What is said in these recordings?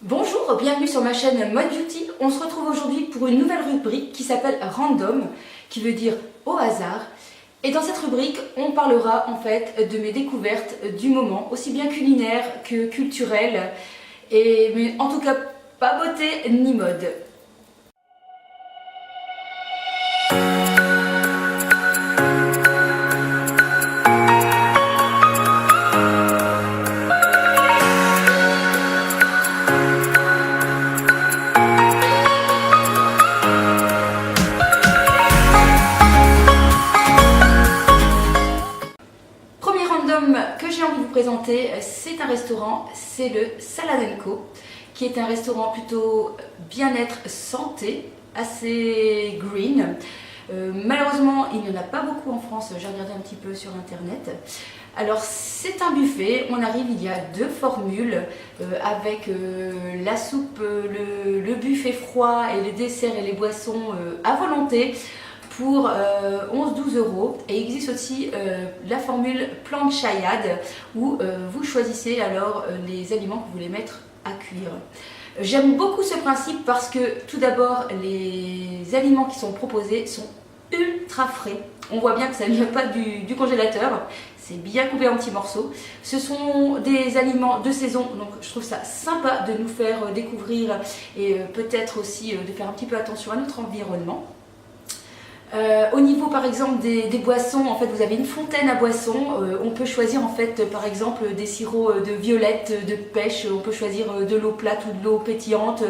Bonjour, bienvenue sur ma chaîne Mode Beauty. On se retrouve aujourd'hui pour une nouvelle rubrique qui s'appelle Random, qui veut dire au hasard. Et dans cette rubrique, on parlera en fait de mes découvertes du moment, aussi bien culinaires que culturelles, mais en tout cas pas beauté ni mode. Que j'ai envie de vous présenter, c'est un restaurant, c'est le Salad & Co, qui est un restaurant plutôt bien-être santé, assez green. Malheureusement, il n'y en a pas beaucoup en France, j'ai regardé un petit peu sur internet. Alors c'est un buffet, on arrive, il y a deux formules avec la soupe, le buffet froid et les desserts et les boissons à volonté pour 11-12 €. Et il existe aussi la formule planchayade où vous choisissez alors les aliments que vous voulez mettre à cuire. J'aime beaucoup ce principe parce que tout d'abord les aliments qui sont proposés sont ultra frais. On voit bien que ça ne vient pas du congélateur, c'est bien coupé en petits morceaux. Ce sont des aliments de saison, donc je trouve ça sympa de nous faire découvrir et peut-être aussi de faire un petit peu attention à notre environnement. Au niveau par exemple des boissons, en fait vous avez une fontaine à boissons, on peut choisir en fait par exemple des sirops de violette, de pêche, on peut choisir de l'eau plate ou de l'eau pétillante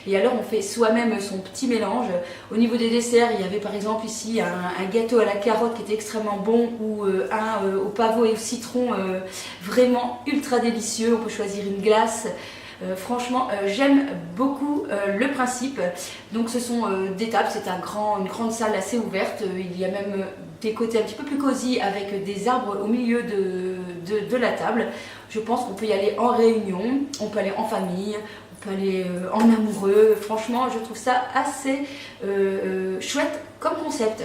et alors on fait soi-même son petit mélange. Au niveau des desserts, il y avait par exemple ici un gâteau à la carotte qui était extrêmement bon ou un au pavot et au citron vraiment ultra délicieux, on peut choisir une glace. Franchement, j'aime beaucoup le principe. Donc ce sont des tables, c'est une grande salle assez ouverte. Il y a même des côtés un petit peu plus cosy avec des arbres au milieu de la table. Je pense qu'on peut y aller en réunion, on peut aller en famille, on peut aller en amoureux. Franchement, je trouve ça assez chouette comme concept.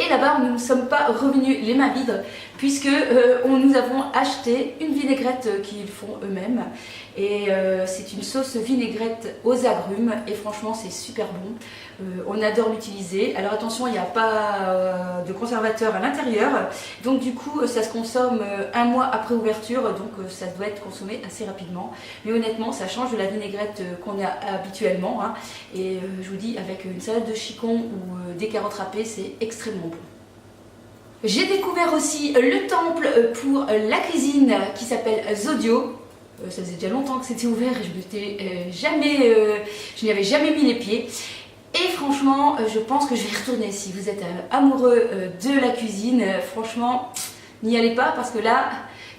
Et là-bas, nous ne sommes pas revenus les mains vides puisque nous avons acheté une vinaigrette qu'ils font eux-mêmes. Et c'est une sauce vinaigrette aux agrumes et franchement c'est super bon. On adore l'utiliser. Alors attention, il n'y a pas de conservateur à l'intérieur. Donc du coup, ça se consomme un mois après ouverture. Donc ça doit être consommé assez rapidement. Mais honnêtement, ça change de la vinaigrette qu'on a habituellement. Hein. Et je vous dis, avec une salade de chicon ou des carottes râpées, c'est extrêmement bon. J'ai découvert aussi le temple pour la cuisine qui s'appelle Zodio. Ça faisait déjà longtemps que c'était ouvert et je n'y avais jamais mis les pieds. Et franchement, je pense que je vais y retourner. Si vous êtes amoureux de la cuisine, franchement, n'y allez pas parce que là,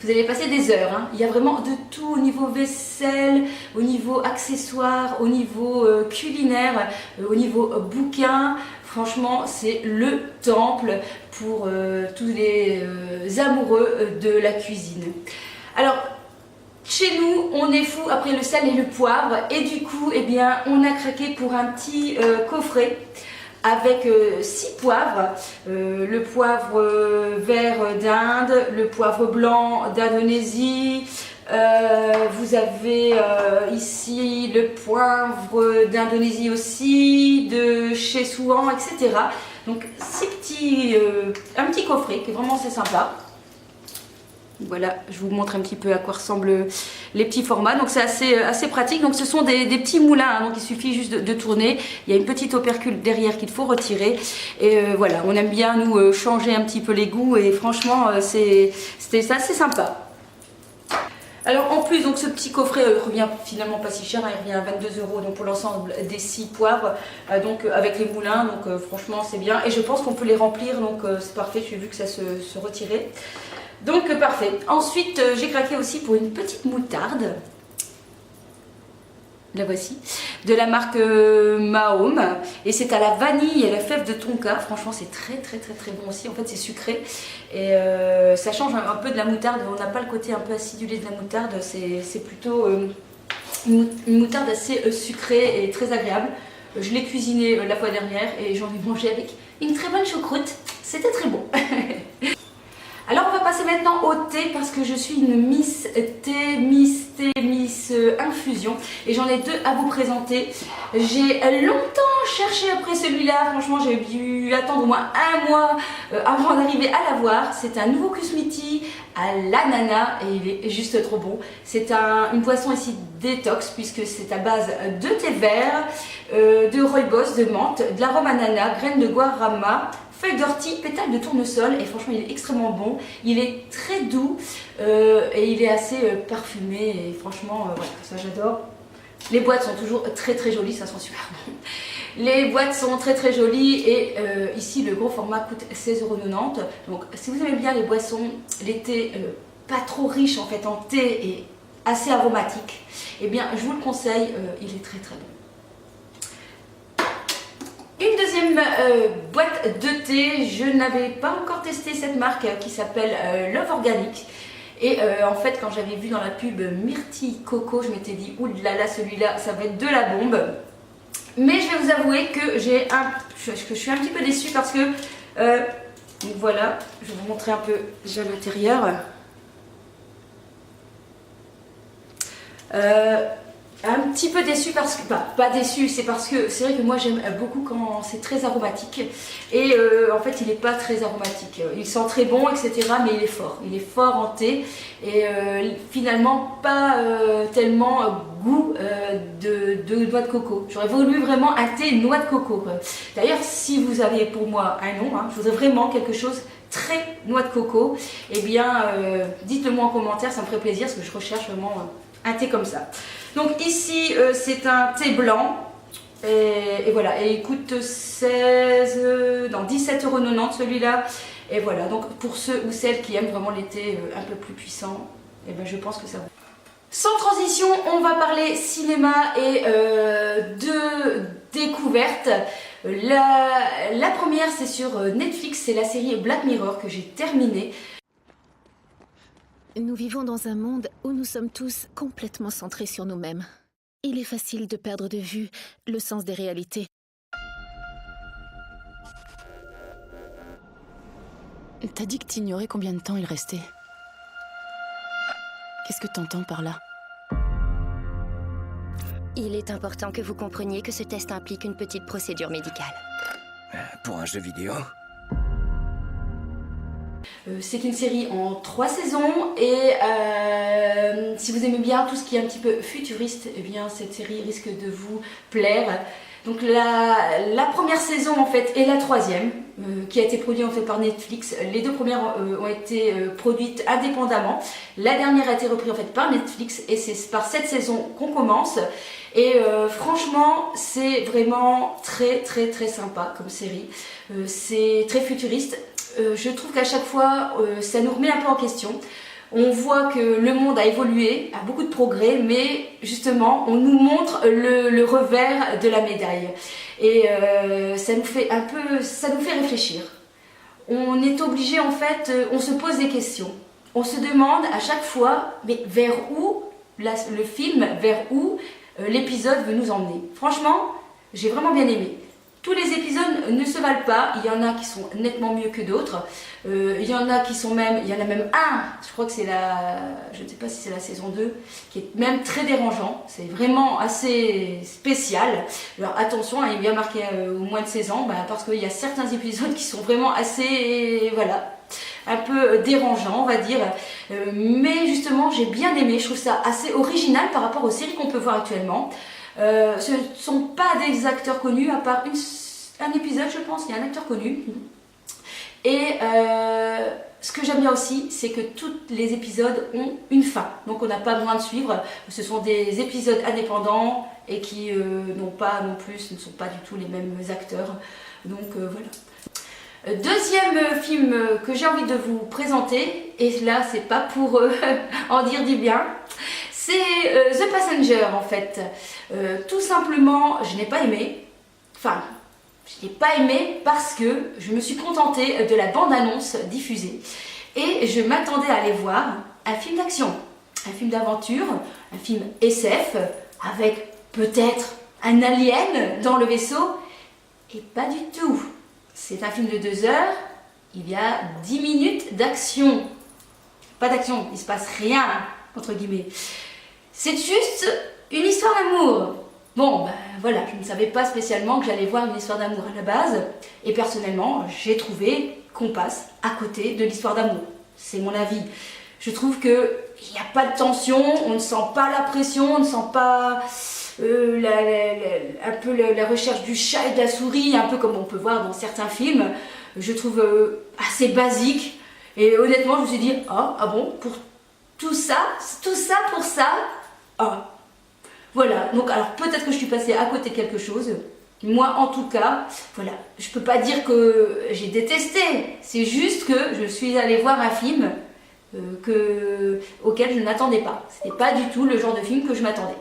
vous allez passer des heures. Hein. Il y a vraiment de tout au niveau vaisselle, au niveau accessoires, au niveau culinaire, au niveau bouquin. Franchement, c'est le temple pour tous les amoureux de la cuisine. Alors, chez nous, on est fou après le sel et le poivre et du coup, eh bien, on a craqué pour un petit coffret avec 6 poivres, le poivre vert d'Inde, le poivre blanc d'Indonésie, vous avez ici le poivre d'Indonésie aussi, de chez Souan, etc. Donc un petit coffret qui est vraiment assez sympa. Voilà, je vous montre un petit peu à quoi ressemblent les petits formats. Donc c'est assez pratique. Donc ce sont des petits moulins, hein, donc il suffit juste de tourner. Il y a une petite opercule derrière qu'il faut retirer. Et voilà, on aime bien nous changer un petit peu les goûts et franchement c'était assez sympa. Alors en plus, donc ce petit coffret revient finalement pas si cher, hein, il revient à 22 € donc pour l'ensemble des 6 poivres, donc avec les moulins, donc franchement c'est bien. Et je pense qu'on peut les remplir, donc c'est parfait, j'ai vu que ça se retirait. Donc parfait. Ensuite, j'ai craqué aussi pour une petite moutarde. La voici. De la marque Mahome. Et c'est à la vanille et à la fève de tonka. Franchement, c'est très bon aussi. En fait, c'est sucré. Et ça change un peu de la moutarde. On n'a pas le côté un peu acidulé de la moutarde. C'est plutôt une moutarde assez sucrée et très agréable. Je l'ai cuisinée la fois dernière et j'en ai mangé avec une très bonne choucroute. C'était très bon. Alors on va passer maintenant au thé parce que je suis une Miss thé, Miss infusion et j'en ai deux à vous présenter. J'ai longtemps cherché après celui-là, franchement j'ai dû attendre au moins un mois avant d'arriver à l'avoir. C'est un nouveau Kusmiti à l'ananas et il est juste trop bon. C'est une boisson ici détox puisque c'est à base de thé vert, de rooibos, de menthe, de l'arôme ananas, graines de guarama, feuilles d'ortie, pétales de tournesol et franchement il est extrêmement bon, il est très doux et il est assez parfumé et franchement voilà, ça j'adore. Les boîtes sont toujours très très jolies, ça sent super bon. Les boîtes sont très très jolies et ici le gros format coûte 16,90 €. Donc si vous aimez bien les boissons, les thés pas trop riches en fait en thé et assez aromatiques, eh bien je vous le conseille, il est très très bon. Une deuxième boîte de thé, je n'avais pas encore testé cette marque qui s'appelle Love Organic. Et en fait quand j'avais vu dans la pub Myrtille Coco, je m'étais dit oulala celui-là ça va être de la bombe. Mais je vais vous avouer que je suis un petit peu déçue parce que donc voilà, je vais vous montrer un peu déjà l'intérieur. Un petit peu déçue parce que, pas déçue, c'est parce que c'est vrai que moi j'aime beaucoup quand c'est très aromatique et en fait il n'est pas très aromatique, il sent très bon etc mais il est fort en thé et finalement pas tellement goût de noix de coco. J'aurais voulu vraiment un thé noix de coco. D'ailleurs si vous avez pour moi un nom, je voudrais vraiment quelque chose très noix de coco, et bien dites-le moi en commentaire, ça me ferait plaisir parce que je recherche vraiment un thé comme ça. Donc ici c'est un thé blanc et voilà, et il coûte 17,90 € celui-là. Et voilà, donc pour ceux ou celles qui aiment vraiment les thés un peu plus puissants, et ben je pense que ça va. Sans transition, on va parler cinéma et de découvertes. La première c'est sur Netflix, c'est la série Black Mirror que j'ai terminée. Nous vivons dans un monde où nous sommes tous complètement centrés sur nous-mêmes. Il est facile de perdre de vue le sens des réalités. T'as dit que t'ignorais combien de temps il restait. Qu'est-ce que t'entends par là? Il est important que vous compreniez que ce test implique une petite procédure médicale. Pour un jeu vidéo? C'est une série en 3 saisons et si vous aimez bien tout ce qui est un petit peu futuriste, eh bien cette série risque de vous plaire. Donc la première saison en fait et la troisième qui a été produite en fait par Netflix. Les deux premières ont été produites indépendamment. La dernière a été reprise en fait par Netflix et c'est par cette saison qu'on commence. Et franchement c'est vraiment très très très sympa comme série. C'est très futuriste. Je trouve qu'à chaque fois ça nous remet un peu en question. On voit que le monde a évolué, a beaucoup de progrès, mais justement on nous montre le revers de la médaille. Et ça nous fait réfléchir. On est obligé en fait, on se pose des questions. On se demande à chaque fois, mais vers où le film, vers où l'épisode veut nous emmener. Franchement, j'ai vraiment bien aimé. Tous les épisodes ne se valent pas, il y en a qui sont nettement mieux que d'autres, il y en a même un, je crois que c'est je ne sais pas si c'est la saison 2, qui est même très dérangeant, c'est vraiment assez spécial. Alors attention, il est bien marqué au moins de 16 ans, parce qu'il y a certains épisodes qui sont vraiment assez, voilà, un peu dérangeants on va dire, mais justement j'ai bien aimé, je trouve ça assez original par rapport aux séries qu'on peut voir actuellement. Ce ne sont pas des acteurs connus, à part un épisode, je pense, il y a un acteur connu. Et ce que j'aime bien aussi, c'est que tous les épisodes ont une fin. Donc on n'a pas besoin de suivre. Ce sont des épisodes indépendants et qui ne sont pas du tout les mêmes acteurs. Donc voilà. Deuxième film que j'ai envie de vous présenter, et là c'est pas pour en dire du bien, c'est The Passenger en fait. Tout simplement, je n'ai pas aimé. Enfin, je n'ai pas aimé parce que je me suis contentée de la bande-annonce diffusée. Et je m'attendais à aller voir un film d'action, un film d'aventure, un film SF, avec peut-être un alien dans le vaisseau. Et pas du tout. C'est un film de 2 heures il y a 10 minutes d'action. Pas d'action, il se passe rien, entre guillemets. C'est juste une histoire d'amour. Bon, ben voilà, je ne savais pas spécialement que j'allais voir une histoire d'amour à la base. Et personnellement, j'ai trouvé qu'on passe à côté de l'histoire d'amour. C'est mon avis. Je trouve qu'il n'y a pas de tension, on ne sent pas la pression, on ne sent pas un peu la recherche du chat et de la souris, un peu comme on peut voir dans certains films. Je trouve assez basique. Et honnêtement, je me suis dit, ah bon, pour tout ça pour ça, ah. Voilà, donc alors peut-être que je suis passée à côté de quelque chose. Moi en tout cas, voilà, je peux pas dire que j'ai détesté. C'est juste que je suis allée voir un film auquel je n'attendais pas. C'était pas du tout le genre de film que je m'attendais.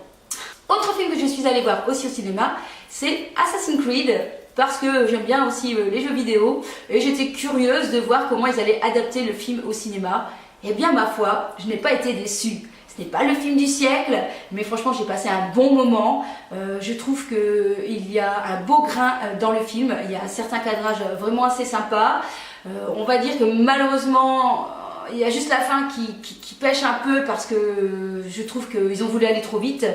Autre film que je suis allée voir aussi au cinéma, c'est Assassin's Creed. Parce que j'aime bien aussi les jeux vidéo. Et j'étais curieuse de voir comment ils allaient adapter le film au cinéma. Et bien ma foi, je n'ai pas été déçue. Ce n'est pas le film du siècle, mais franchement j'ai passé un bon moment. Je trouve qu'il y a un beau grain dans le film. Il y a certains cadrages vraiment assez sympas. On va dire que malheureusement, il y a juste la fin qui pêche un peu parce que je trouve qu'ils ont voulu aller trop vite.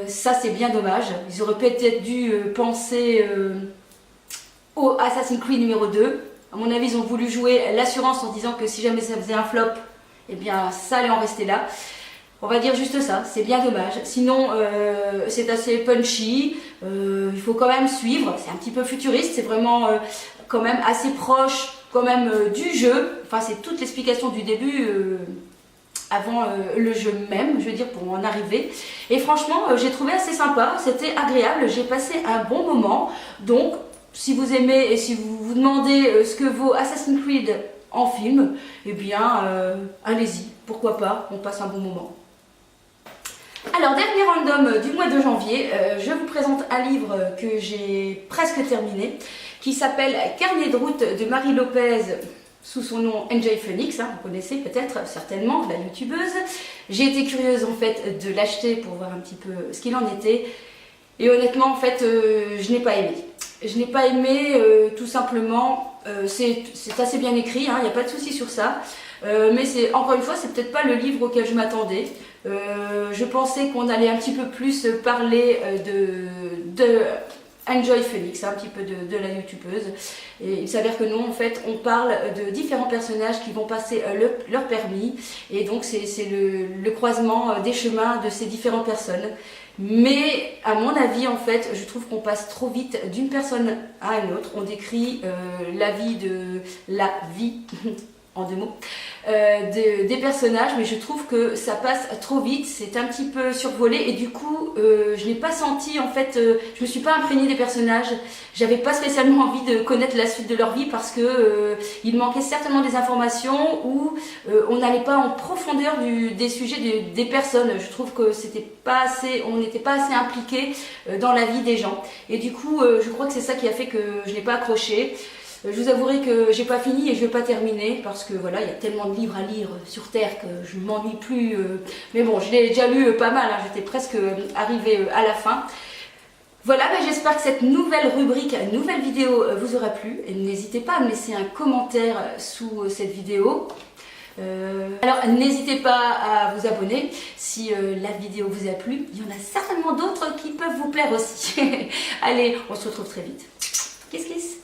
Ça c'est bien dommage. Ils auraient peut-être dû penser au Assassin's Creed numéro 2. À mon avis, ils ont voulu jouer l'assurance en disant que si jamais ça faisait un flop, eh bien ça allait en rester là. On va dire juste ça, c'est bien dommage. Sinon, c'est assez punchy, il faut quand même suivre. C'est un petit peu futuriste, c'est vraiment quand même assez proche quand même du jeu. Enfin, c'est toute l'explication du début avant le jeu même, je veux dire, pour en arriver. Et franchement, j'ai trouvé assez sympa, c'était agréable, j'ai passé un bon moment. Donc, si vous aimez et si vous vous demandez ce que vaut Assassin's Creed en film, eh bien, allez-y, pourquoi pas, on passe un bon moment. Alors, dernier random du mois de janvier, je vous présente un livre que j'ai presque terminé, qui s'appelle Carnet de route de Marie Lopez, sous son nom Enjoy Phoenix, hein, vous connaissez peut-être, certainement, la youtubeuse. J'ai été curieuse en fait de l'acheter pour voir un petit peu ce qu'il en était, et honnêtement en fait, je n'ai pas aimé. Je n'ai pas aimé tout simplement, c'est assez bien écrit, il n'y a pas de souci sur ça, mais encore une fois, c'est peut-être pas le livre auquel je m'attendais. Je pensais qu'on allait un petit peu plus parler de Enjoy Phoenix, un petit peu de la youtubeuse, et il s'avère que non, en fait on parle de différents personnages qui vont passer leur permis, et donc c'est le croisement des chemins de ces différentes personnes. Mais à mon avis en fait, je trouve qu'on passe trop vite d'une personne à une autre. On décrit la vie en 2 mots, des personnages, mais je trouve que ça passe trop vite, c'est un petit peu survolé, et du coup je n'ai pas senti en fait, je me suis pas imprégnée des personnages, j'avais pas spécialement envie de connaître la suite de leur vie parce que il manquait certainement des informations ou on n'allait pas en profondeur des sujets des personnes. Je trouve que c'était pas assez, on n'était pas assez impliqué dans la vie des gens, et du coup je crois que c'est ça qui a fait que je n'ai pas accroché. Je vous avouerai que j'ai pas fini et je vais pas terminer parce que voilà, il y a tellement de livres à lire sur Terre que je m'ennuie plus. Mais bon, je l'ai déjà lu pas mal, hein, j'étais presque arrivée à la fin. Voilà, j'espère que cette nouvelle rubrique, nouvelle vidéo vous aura plu. N'hésitez pas à me laisser un commentaire sous cette vidéo. Alors n'hésitez pas à vous abonner si la vidéo vous a plu. Il y en a certainement d'autres qui peuvent vous plaire aussi. Allez, on se retrouve très vite. Kiss kiss.